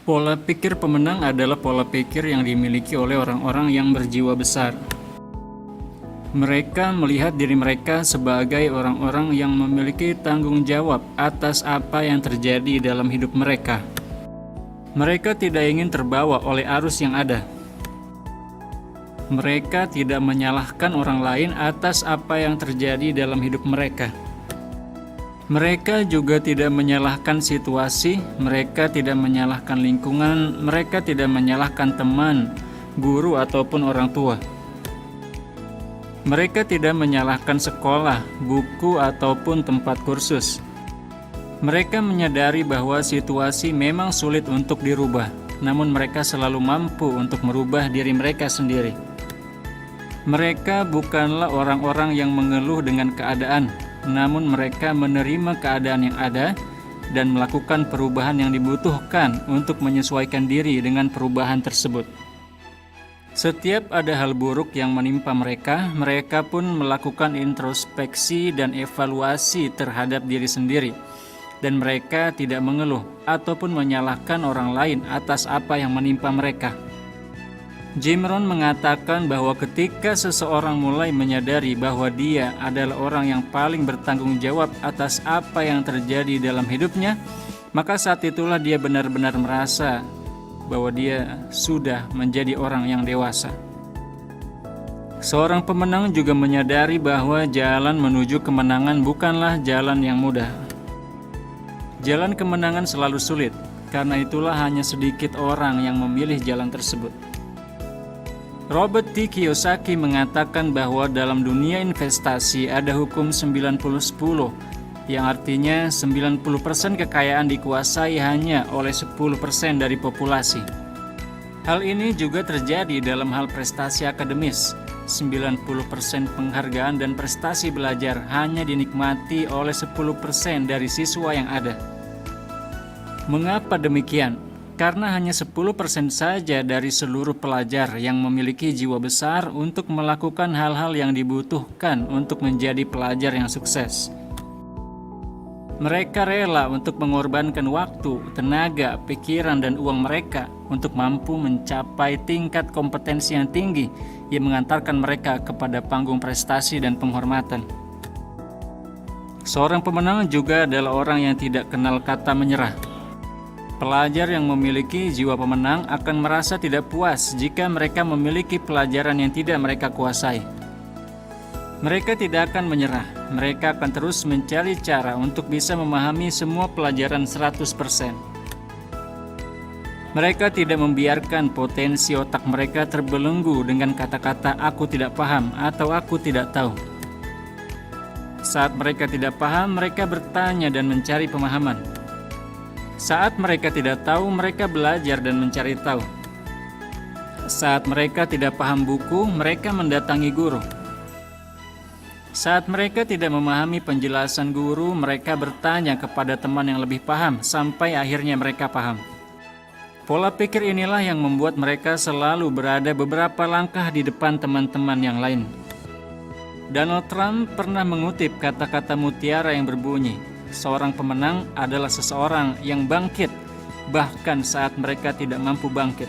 Pola pikir pemenang adalah pola pikir yang dimiliki oleh orang-orang yang berjiwa besar. Mereka melihat diri mereka sebagai orang-orang yang memiliki tanggung jawab atas apa yang terjadi dalam hidup mereka. Mereka tidak ingin terbawa oleh arus yang ada. Mereka tidak menyalahkan orang lain atas apa yang terjadi dalam hidup mereka. Mereka juga tidak menyalahkan situasi, mereka tidak menyalahkan lingkungan, mereka tidak menyalahkan teman, guru, ataupun orang tua. Mereka tidak menyalahkan sekolah, buku, ataupun tempat kursus. Mereka menyadari bahwa situasi memang sulit untuk dirubah, namun mereka selalu mampu untuk merubah diri mereka sendiri. Mereka bukanlah orang-orang yang mengeluh dengan keadaan, namun mereka menerima keadaan yang ada dan melakukan perubahan yang dibutuhkan untuk menyesuaikan diri dengan perubahan tersebut. Setiap ada hal buruk yang menimpa mereka, mereka pun melakukan introspeksi dan evaluasi terhadap diri sendiri, dan mereka tidak mengeluh ataupun menyalahkan orang lain atas apa yang menimpa mereka. Jim Rohn mengatakan bahwa ketika seseorang mulai menyadari bahwa dia adalah orang yang paling bertanggung jawab atas apa yang terjadi dalam hidupnya, maka saat itulah dia benar-benar merasa bahwa dia sudah menjadi orang yang dewasa. Seorang pemenang juga menyadari bahwa jalan menuju kemenangan bukanlah jalan yang mudah. Jalan kemenangan selalu sulit, karena itulah hanya sedikit orang yang memilih jalan tersebut. Robert T. Kiyosaki mengatakan bahwa dalam dunia investasi ada hukum 90-10, yang artinya 90% kekayaan dikuasai hanya oleh 10% dari populasi. Hal ini juga terjadi dalam hal prestasi akademis. 90% penghargaan dan prestasi belajar hanya dinikmati oleh 10% dari siswa yang ada. Mengapa demikian? Karena hanya 10% saja dari seluruh pelajar yang memiliki jiwa besar untuk melakukan hal-hal yang dibutuhkan untuk menjadi pelajar yang sukses. Mereka rela untuk mengorbankan waktu, tenaga, pikiran, dan uang mereka untuk mampu mencapai tingkat kompetensi yang tinggi yang mengantarkan mereka kepada panggung prestasi dan penghormatan. Seorang pemenang juga adalah orang yang tidak kenal kata menyerah. Pelajar yang memiliki jiwa pemenang akan merasa tidak puas jika mereka memiliki pelajaran yang tidak mereka kuasai. Mereka tidak akan menyerah, mereka akan terus mencari cara untuk bisa memahami semua pelajaran 100%. Mereka tidak membiarkan potensi otak mereka terbelenggu dengan kata-kata "aku tidak paham" atau "aku tidak tahu". Saat mereka tidak paham, mereka bertanya dan mencari pemahaman. Saat mereka tidak tahu, mereka belajar dan mencari tahu. Saat mereka tidak paham buku, mereka mendatangi guru. Saat mereka tidak memahami penjelasan guru, mereka bertanya kepada teman yang lebih paham sampai akhirnya mereka paham. Pola pikir inilah yang membuat mereka selalu berada beberapa langkah di depan teman-teman yang lain. Donald Trump pernah mengutip kata-kata mutiara yang berbunyi, "Seorang pemenang adalah seseorang yang bangkit, bahkan saat mereka tidak mampu bangkit."